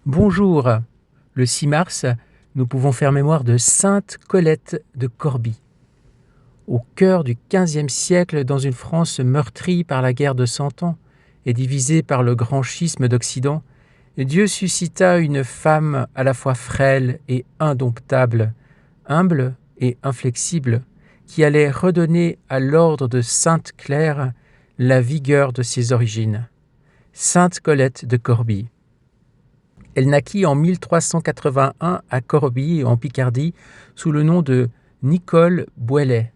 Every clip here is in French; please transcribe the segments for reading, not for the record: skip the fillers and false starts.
Bonjour, le 6 mars, nous pouvons faire mémoire de Sainte Colette de Corbie. Au cœur du XVe siècle, dans une France meurtrie par la guerre de Cent Ans et divisée par le grand schisme d'Occident, Dieu suscita une femme à la fois frêle et indomptable, humble et inflexible, qui allait redonner à l'ordre de Sainte-Claire la vigueur de ses origines. Sainte Colette de Corbie. Elle naquit en 1381 à Corbie, en Picardie, sous le nom de Nicole Bouelet.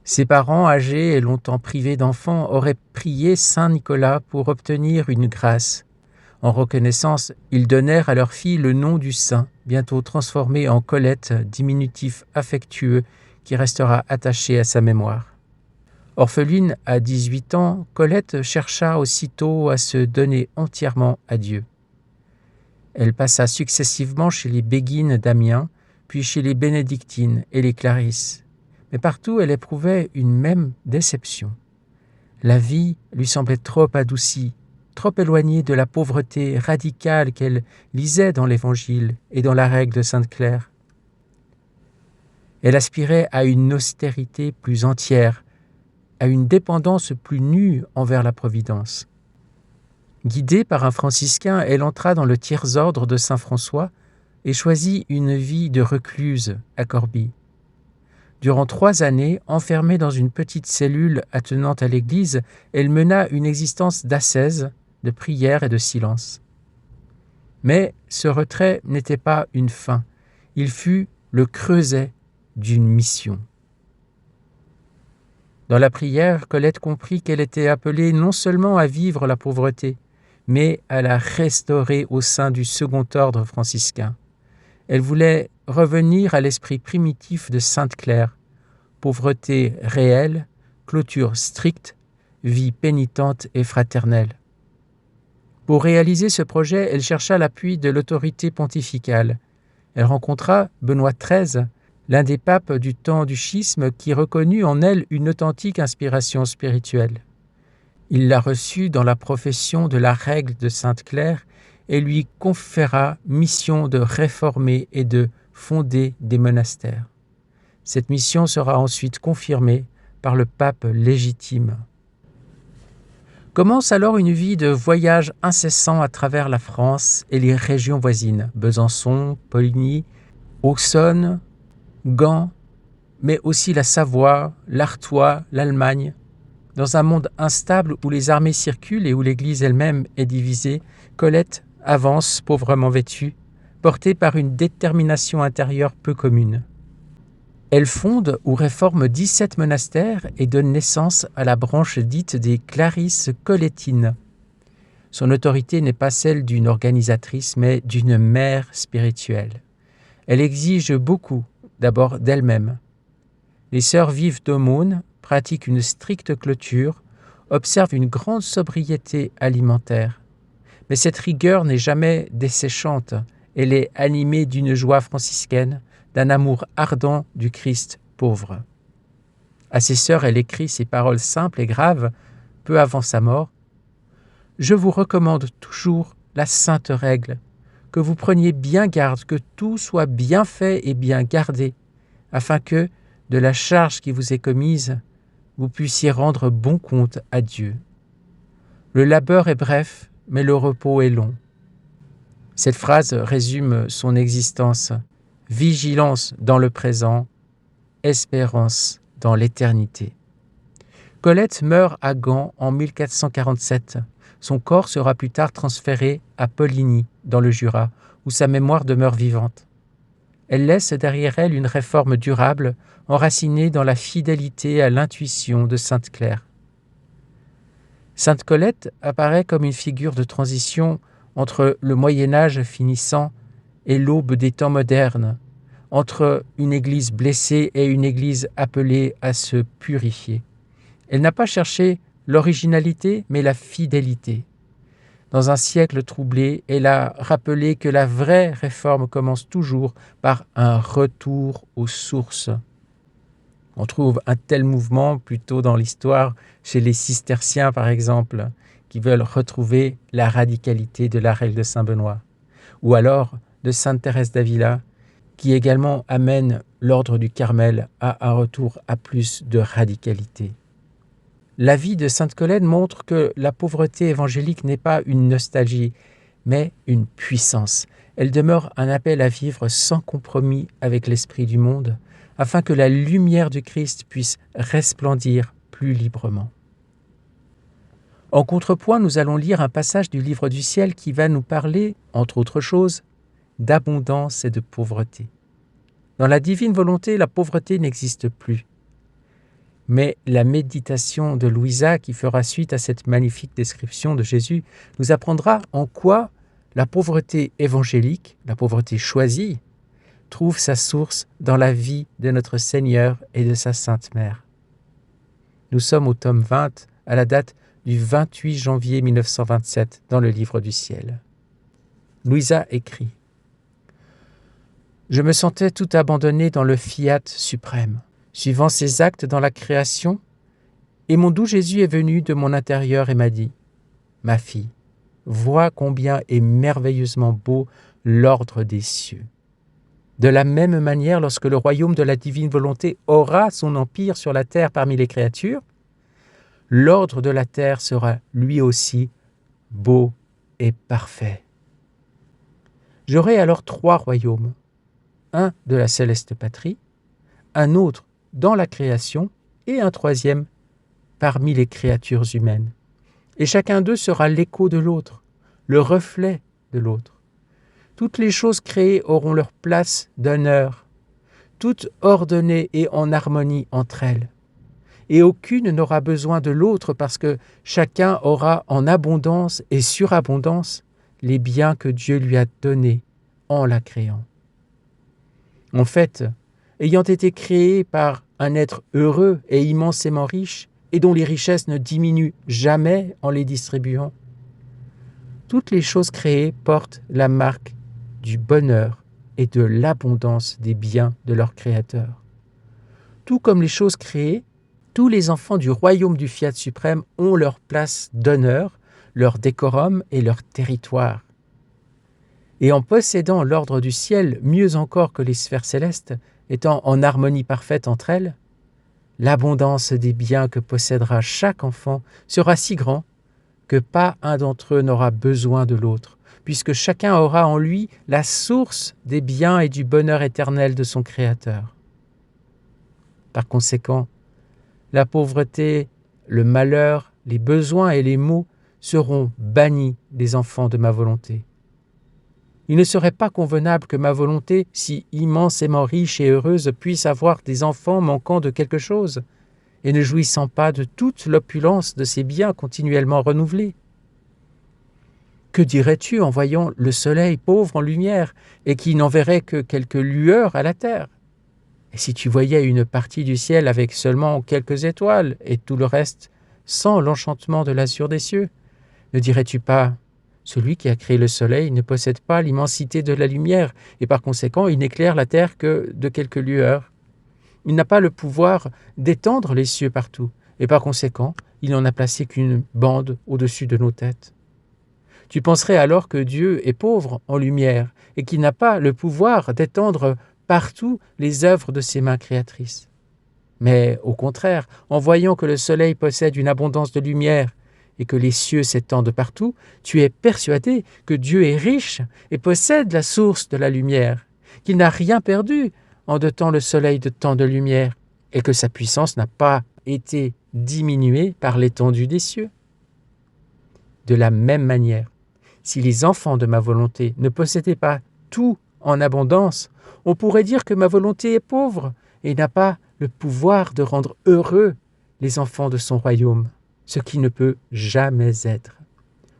Ses parents, âgés et longtemps privés d'enfants, auraient prié Saint Nicolas pour obtenir une grâce. En reconnaissance, ils donnèrent à leur fille le nom du saint, bientôt transformé en Colette, diminutif affectueux qui restera attaché à sa mémoire. Orpheline à 18 ans, Colette chercha aussitôt à se donner entièrement à Dieu. Elle passa successivement chez les Béguines d'Amiens, puis chez les Bénédictines et les Clarisses. Mais partout, elle éprouvait une même déception. La vie lui semblait trop adoucie, trop éloignée de la pauvreté radicale qu'elle lisait dans l'Évangile et dans la règle de Sainte Claire. Elle aspirait à une austérité plus entière, à une dépendance plus nue envers la Providence. Guidée par un franciscain, elle entra dans le tiers-ordre de Saint-François et choisit une vie de recluse à Corbie. Durant 3 années, enfermée dans une petite cellule attenante à l'église, elle mena une existence d'ascèse, de prière et de silence. Mais ce retrait n'était pas une fin, il fut le creuset d'une mission. Dans la prière, Colette comprit qu'elle était appelée non seulement à vivre la pauvreté, mais à la restaurer au sein du second ordre franciscain. Elle voulait revenir à l'esprit primitif de Sainte Claire, pauvreté réelle, clôture stricte, vie pénitente et fraternelle. Pour réaliser ce projet, elle chercha l'appui de l'autorité pontificale. Elle rencontra Benoît XIII, l'un des papes du temps du schisme, qui reconnut en elle une authentique inspiration spirituelle. Il la reçut dans la profession de la règle de Sainte Claire et lui conféra mission de réformer et de fonder des monastères. Cette mission sera ensuite confirmée par le pape légitime. Commence alors une vie de voyage incessant à travers la France et les régions voisines, Besançon, Poligny, Auxonne, Gand, mais aussi la Savoie, l'Artois, l'Allemagne. Dans un monde instable où les armées circulent et où l'Église elle-même est divisée, Colette avance pauvrement vêtue, portée par une détermination intérieure peu commune. Elle fonde ou réforme 17 monastères et donne naissance à la branche dite des Clarisses colettines. Son autorité n'est pas celle d'une organisatrice, mais d'une mère spirituelle. Elle exige beaucoup, d'abord d'elle-même. Les sœurs vivent d'aumône, pratiquent une stricte clôture, observent une grande sobriété alimentaire. Mais cette rigueur n'est jamais desséchante, elle est animée d'une joie franciscaine, d'un amour ardent du Christ pauvre. À ses sœurs, elle écrit ces paroles simples et graves, peu avant sa mort. « Je vous recommande toujours la sainte règle, que vous preniez bien garde que tout soit bien fait et bien gardé, afin que, de la charge qui vous est commise, vous puissiez rendre bon compte à Dieu. Le labeur est bref, mais le repos est long. » Cette phrase résume son existence. Vigilance dans le présent, espérance dans l'éternité. Colette meurt à Gand en 1447. Son corps sera plus tard transféré à Poligny, dans le Jura, où sa mémoire demeure vivante. Elle laisse derrière elle une réforme durable, enracinée dans la fidélité à l'intuition de Sainte Claire. Sainte Colette apparaît comme une figure de transition entre le Moyen-Âge finissant et l'aube des temps modernes, entre une Église blessée et une Église appelée à se purifier. Elle n'a pas cherché l'originalité, mais la fidélité. Dans un siècle troublé, elle a rappelé que la vraie réforme commence toujours par un retour aux sources. On trouve un tel mouvement plutôt dans l'histoire chez les cisterciens, par exemple, qui veulent retrouver la radicalité de la règle de Saint Benoît. ou alors de sainte Thérèse d'Avila, qui également amène l'ordre du Carmel à un retour à plus de radicalité. La vie de sainte Colette montre que la pauvreté évangélique n'est pas une nostalgie, mais une puissance. Elle demeure un appel à vivre sans compromis avec l'esprit du monde, afin que la lumière du Christ puisse resplendir plus librement. En contrepoint, nous allons lire un passage du livre du ciel qui va nous parler, entre autres choses, d'abondance et de pauvreté. Dans la divine volonté, la pauvreté n'existe plus. Mais la méditation de Louisa, qui fera suite à cette magnifique description de Jésus, nous apprendra en quoi la pauvreté évangélique, la pauvreté choisie, trouve sa source dans la vie de notre Seigneur et de sa Sainte Mère. Nous sommes au tome 20, à la date du 28 janvier 1927, dans le livre du ciel. Louisa écrit « Je me sentais tout abandonné dans le fiat suprême, suivant ses actes dans la création, et mon doux Jésus est venu de mon intérieur et m'a dit « Ma fille, vois combien est merveilleusement beau l'ordre des cieux. De la même manière, lorsque le royaume de la divine volonté aura son empire sur la terre parmi les créatures, l'ordre de la terre sera lui aussi beau et parfait. J'aurai alors 3 royaumes, un de la céleste patrie, un autre dans la création et un 3e parmi les créatures humaines. Et chacun d'eux sera l'écho de l'autre, le reflet de l'autre. Toutes les choses créées auront leur place d'honneur, toutes ordonnées et en harmonie entre elles. Et aucune n'aura besoin de l'autre parce que chacun aura en abondance et surabondance les biens que Dieu lui a donnés en la créant. En fait, ayant été créé par un être heureux et immensément riche, et dont les richesses ne diminuent jamais en les distribuant, toutes les choses créées portent la marque du bonheur et de l'abondance des biens de leur Créateur. Tout comme les choses créées, tous les enfants du royaume du Fiat suprême ont leur place d'honneur, leur décorum et leur territoire. Et en possédant l'ordre du ciel, mieux encore que les sphères célestes, étant en harmonie parfaite entre elles, l'abondance des biens que possédera chaque enfant sera si grand que pas un d'entre eux n'aura besoin de l'autre, puisque chacun aura en lui la source des biens et du bonheur éternel de son Créateur. Par conséquent, la pauvreté, le malheur, les besoins et les maux seront bannis des enfants de ma volonté. Il ne serait pas convenable que ma volonté, si immensément riche et heureuse, puisse avoir des enfants manquant de quelque chose et ne jouissant pas de toute l'opulence de ces biens continuellement renouvelés. Que dirais-tu en voyant le soleil pauvre en lumière et qui n'enverrait que quelques lueurs à la terre? Et si tu voyais une partie du ciel avec seulement quelques étoiles et tout le reste sans l'enchantement de l'azur des cieux, ne dirais-tu pas « Celui qui a créé le soleil ne possède pas l'immensité de la lumière et par conséquent il n'éclaire la terre que de quelques lueurs. Il n'a pas le pouvoir d'étendre les cieux partout et par conséquent il n'en a placé qu'une bande au-dessus de nos têtes. Tu penserais alors que Dieu est pauvre en lumière et qu'il n'a pas le pouvoir d'étendre partout les œuvres de ses mains créatrices. Mais au contraire, en voyant que le soleil possède une abondance de lumière et que les cieux s'étendent partout, tu es persuadé que Dieu est riche et possède la source de la lumière, qu'il n'a rien perdu en dotant le soleil de tant de lumière et que sa puissance n'a pas été diminuée par l'étendue des cieux. De la même manière, si les enfants de ma volonté ne possédaient pas tout en abondance, on pourrait dire que ma volonté est pauvre et n'a pas le pouvoir de rendre heureux les enfants de son royaume, ce qui ne peut jamais être.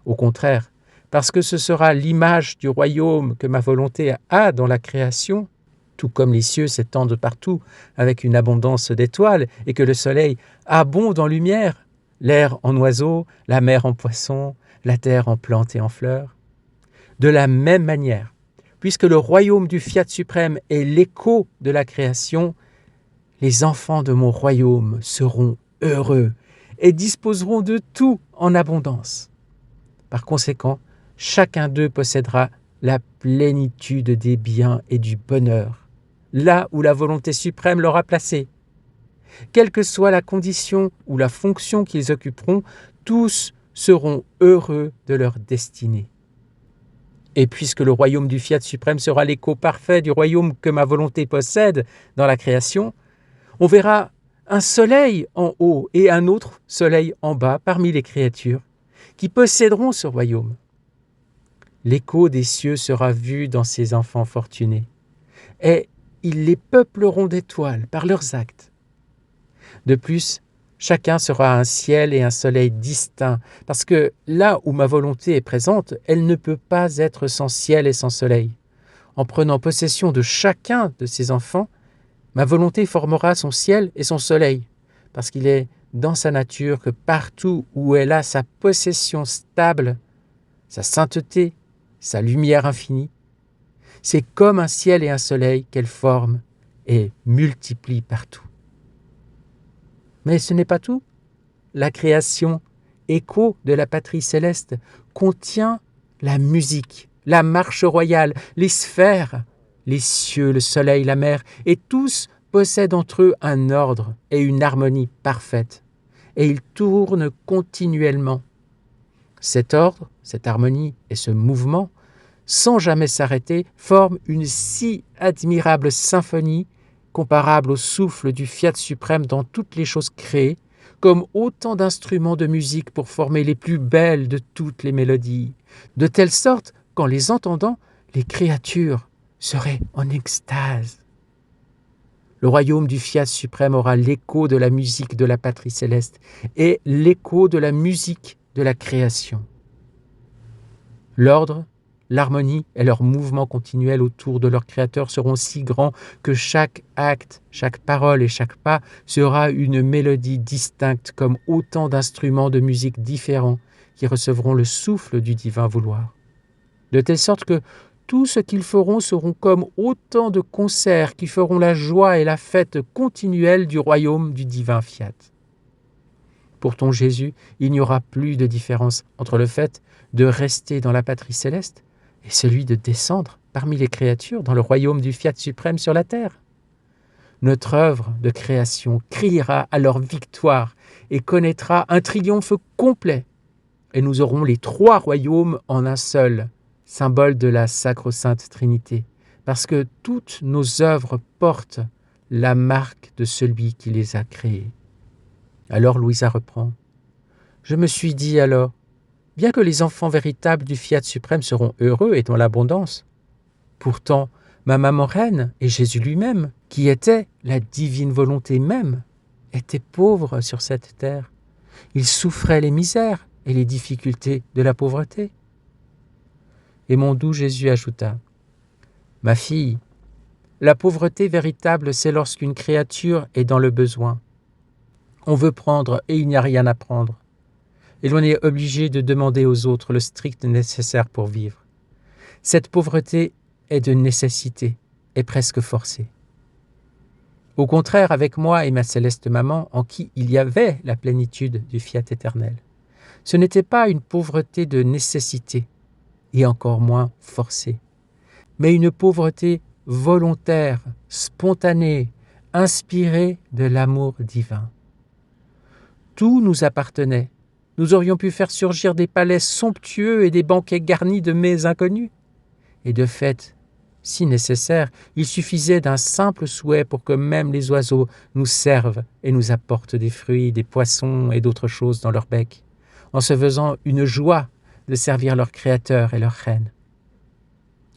Au contraire, parce que ce sera l'image du royaume que ma volonté a dans la création, tout comme les cieux s'étendent partout avec une abondance d'étoiles et que le soleil abonde en lumière, l'air en oiseaux, la mer en poissons, la terre en plantes et en fleurs. De la même manière, puisque le royaume du Fiat suprême est l'écho de la création, les enfants de mon royaume seront heureux et disposeront de tout en abondance. Par conséquent, chacun d'eux possédera la plénitude des biens et du bonheur, là où la volonté suprême l'aura placé. Quelle que soit la condition ou la fonction qu'ils occuperont, tous seront heureux de leur destinée. Et puisque le royaume du Fiat suprême sera l'écho parfait du royaume que ma volonté possède dans la création, on verra un soleil en haut et un autre soleil en bas parmi les créatures qui posséderont ce royaume. L'écho des cieux sera vu dans ces enfants fortunés, et ils les peupleront d'étoiles par leurs actes. De plus, chacun sera un ciel et un soleil distincts, parce que là où ma volonté est présente, elle ne peut pas être sans ciel et sans soleil. En prenant possession de chacun de ces enfants, ma volonté formera son ciel et son soleil, parce qu'il est dans sa nature que partout où elle a sa possession stable, sa sainteté, sa lumière infinie, c'est comme un ciel et un soleil qu'elle forme et multiplie partout. Mais ce n'est pas tout. La création, écho de la patrie céleste, contient la musique, la marche royale, les sphères, les cieux, le soleil, la mer, et tous possèdent entre eux un ordre et une harmonie parfaite. Et ils tournent continuellement. Cet ordre, cette harmonie et ce mouvement, sans jamais s'arrêter, forment une si admirable symphonie, comparable au souffle du Fiat suprême dans toutes les choses créées, comme autant d'instruments de musique pour former les plus belles de toutes les mélodies, de telle sorte qu'en les entendant, les créatures seraient en extase. Le royaume du Fiat suprême aura l'écho de la musique de la patrie céleste et l'écho de la musique de la création. L'ordre, l'harmonie et leur mouvement continuel autour de leur créateur seront si grands que chaque acte, chaque parole et chaque pas sera une mélodie distincte comme autant d'instruments de musique différents qui recevront le souffle du divin vouloir. De telle sorte que tout ce qu'ils feront seront comme autant de concerts qui feront la joie et la fête continuelle du royaume du divin Fiat. Pour ton Jésus, il n'y aura plus de différence entre le fait de rester dans la patrie céleste et celui de descendre parmi les créatures dans le royaume du Fiat suprême sur la terre. Notre œuvre de création criera à leur victoire et connaîtra un triomphe complet. Et nous aurons les 3 royaumes en un seul, symbole de la sacro-sainte Trinité, parce que toutes nos œuvres portent la marque de celui qui les a créées. Alors Louisa reprend. Je me suis dit alors, bien que les enfants véritables du Fiat suprême seront heureux et dans l'abondance, pourtant ma maman reine et Jésus lui-même, qui était la divine volonté même, était pauvre sur cette terre. Il souffrait les misères et les difficultés de la pauvreté. Et mon doux Jésus ajouta, « Ma fille, la pauvreté véritable, c'est lorsqu'une créature est dans le besoin. On veut prendre et il n'y a rien à prendre. Et l'on est obligé de demander aux autres le strict nécessaire pour vivre. Cette pauvreté est de nécessité et presque forcée. Au contraire, avec moi et ma céleste maman, en qui il y avait la plénitude du Fiat éternel, ce n'était pas une pauvreté de nécessité, et encore moins forcée, mais une pauvreté volontaire, spontanée, inspirée de l'amour divin. Tout nous appartenait. Nous aurions pu faire surgir des palais somptueux et des banquets garnis de mets inconnus. Et de fait, si nécessaire, il suffisait d'un simple souhait pour que même les oiseaux nous servent et nous apportent des fruits, des poissons et d'autres choses dans leur bec, en se faisant une joie de servir leur créateur et leur reine.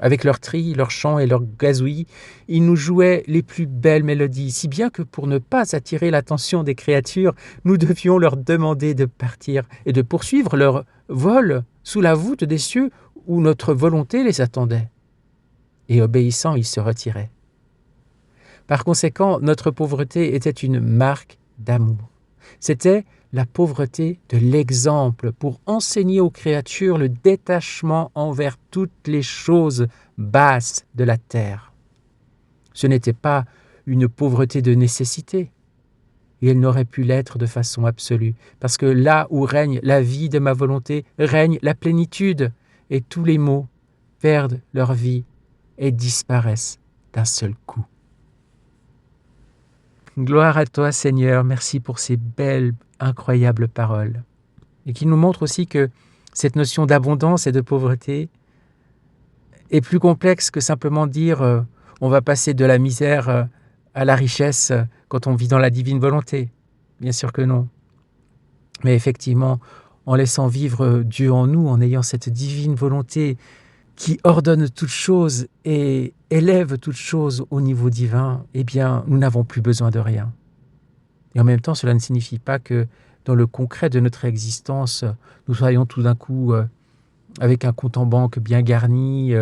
Avec leurs trilles, leurs chants et leurs gazouillis, ils nous jouaient les plus belles mélodies, si bien que pour ne pas attirer l'attention des créatures, nous devions leur demander de partir et de poursuivre leur vol sous la voûte des cieux où notre volonté les attendait. Et obéissant, ils se retiraient. Par conséquent, notre pauvreté était une marque d'amour. C'était la pauvreté de l'exemple pour enseigner aux créatures le détachement envers toutes les choses basses de la terre. Ce n'était pas une pauvreté de nécessité, et elle n'aurait pu l'être de façon absolue, parce que là où règne la vie de ma volonté, règne la plénitude, et tous les maux, perdent leur vie et disparaissent d'un seul coup. Gloire à toi, Seigneur, merci pour ces belles, incroyables paroles. Et qui nous montrent aussi que cette notion d'abondance et de pauvreté est plus complexe que simplement dire on va passer de la misère à la richesse quand on vit dans la divine volonté. Bien sûr que non. Mais effectivement, en laissant vivre Dieu en nous, en ayant cette divine volonté qui ordonne toutes choses et élève toutes choses au niveau divin, eh bien, nous n'avons plus besoin de rien. Et en même temps, cela ne signifie pas que dans le concret de notre existence, nous soyons tout d'un coup avec un compte en banque bien garni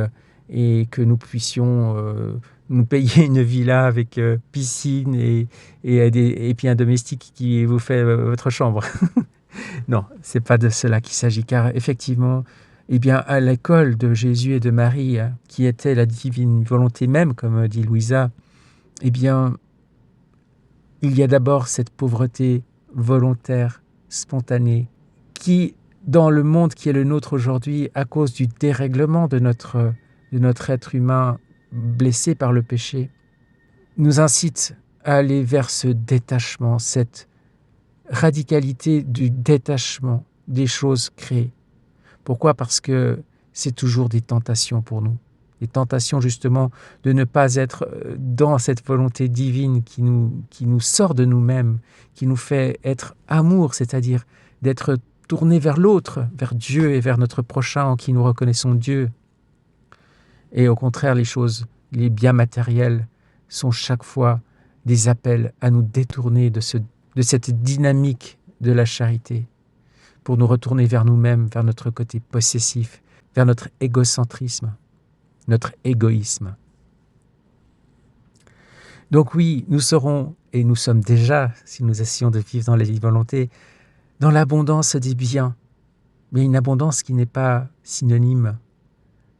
et que nous puissions nous payer une villa avec piscine et puis un domestique qui vous fait votre chambre. Non, c'est pas de cela qu'il s'agit, car effectivement, eh bien, à l'école de Jésus et de Marie, qui était la divine volonté même, comme dit Louisa, eh bien, il y a d'abord cette pauvreté volontaire, spontanée, qui, dans le monde qui est le nôtre aujourd'hui, à cause du dérèglement de notre être humain blessé par le péché, nous incite à aller vers ce détachement, cette radicalité du détachement des choses créées. Pourquoi ? Parce que c'est toujours des tentations pour nous. Des tentations justement de ne pas être dans cette volonté divine qui nous sort de nous-mêmes, qui nous fait être amour, c'est-à-dire d'être tourné vers l'autre, vers Dieu et vers notre prochain en qui nous reconnaissons Dieu. Et au contraire, les biens matériels sont chaque fois des appels à nous détourner de cette dynamique de la charité pour nous retourner vers nous-mêmes, vers notre côté possessif, vers notre égocentrisme, notre égoïsme. Donc oui, nous serons, et nous sommes déjà, si nous essayons de vivre dans la libre volonté, dans l'abondance des biens, mais une abondance qui n'est pas synonyme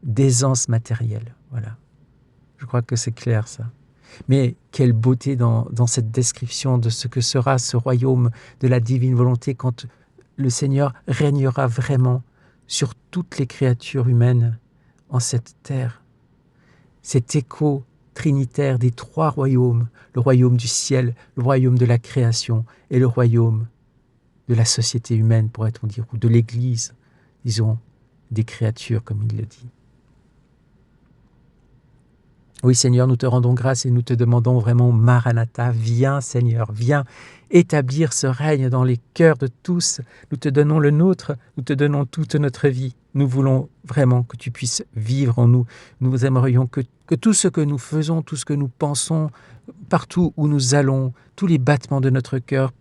d'aisance matérielle. Voilà. Je crois que c'est clair ça. Mais quelle beauté dans cette description de ce que sera ce royaume de la divine volonté quand le Seigneur régnera vraiment sur toutes les créatures humaines en cette terre. Cet écho trinitaire des trois royaumes, le royaume du ciel, le royaume de la création et le royaume de la société humaine, pourrait-on dire, ou de l'Église, disons, des créatures, comme il le dit. Oui, Seigneur, nous te rendons grâce et nous te demandons vraiment, Maranatha, viens, Seigneur, viens établir ce règne dans les cœurs de tous. Nous te donnons le nôtre, nous te donnons toute notre vie. Nous voulons vraiment que tu puisses vivre en nous. Nous aimerions que tout ce que nous faisons, tout ce que nous pensons, partout où nous allons, tous les battements de notre cœur,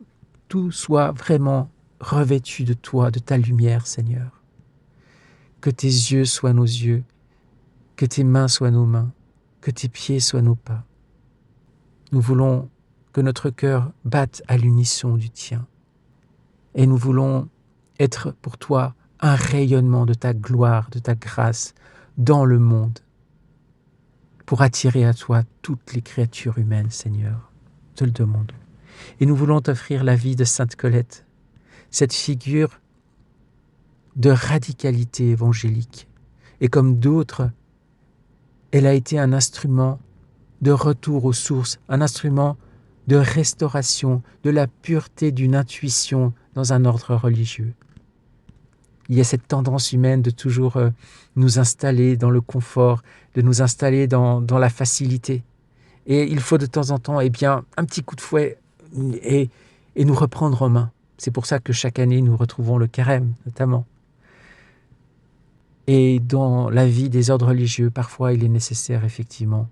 tout soit vraiment revêtu de toi, de ta lumière, Seigneur. Que tes yeux soient nos yeux, que tes mains soient nos mains, que tes pieds soient nos pas. Nous voulons que notre cœur batte à l'unisson du tien. Et nous voulons être pour toi un rayonnement de ta gloire, de ta grâce dans le monde, pour attirer à toi toutes les créatures humaines, Seigneur. Te le demandons. Et nous voulons t'offrir la vie de Sainte Colette, cette figure de radicalité évangélique. Et comme d'autres, elle a été un instrument de retour aux sources, un instrument de restauration, de la pureté d'une intuition dans un ordre religieux. Il y a cette tendance humaine de toujours nous installer dans le confort, de nous installer dans la facilité. Et il faut de temps en temps un petit coup de fouet et nous reprendre en main. C'est pour ça que chaque année, nous retrouvons le carême, notamment. Et dans la vie des ordres religieux, parfois, il est nécessaire, effectivement,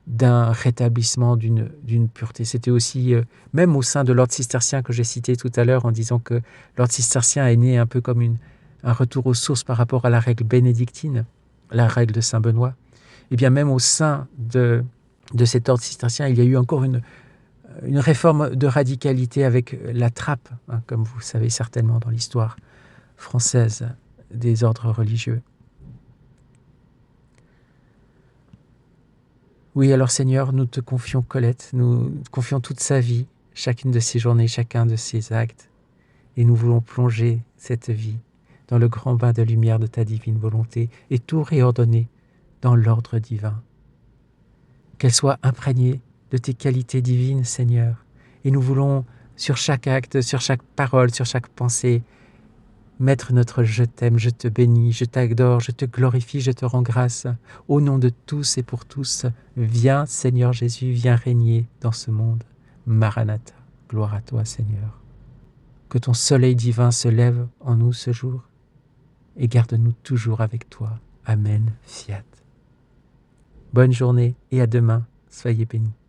d'un rétablissement d'une pureté. C'était aussi, même au sein de l'ordre cistercien que j'ai cité tout à l'heure, en disant que l'ordre cistercien est né un peu comme un retour aux sources par rapport à la règle bénédictine, la règle de Saint Benoît. Et bien même au sein de cet ordre cistercien, il y a eu encore une réforme de radicalité avec la trappe, comme vous savez certainement dans l'histoire française des ordres religieux. Oui, alors Seigneur, nous te confions Colette, nous te confions toute sa vie, chacune de ses journées, chacun de ses actes, et nous voulons plonger cette vie dans le grand bain de lumière de ta divine volonté et tout réordonner dans l'ordre divin. Qu'elle soit imprégnée de tes qualités divines, Seigneur. Et nous voulons, sur chaque acte, sur chaque parole, sur chaque pensée, mettre notre je t'aime, je te bénis, je t'adore, je te glorifie, je te rends grâce. Au nom de tous et pour tous, viens, Seigneur Jésus, viens régner dans ce monde. Maranatha, gloire à toi, Seigneur. Que ton soleil divin se lève en nous ce jour et garde-nous toujours avec toi. Amen, fiat. Bonne journée et à demain. Soyez bénis.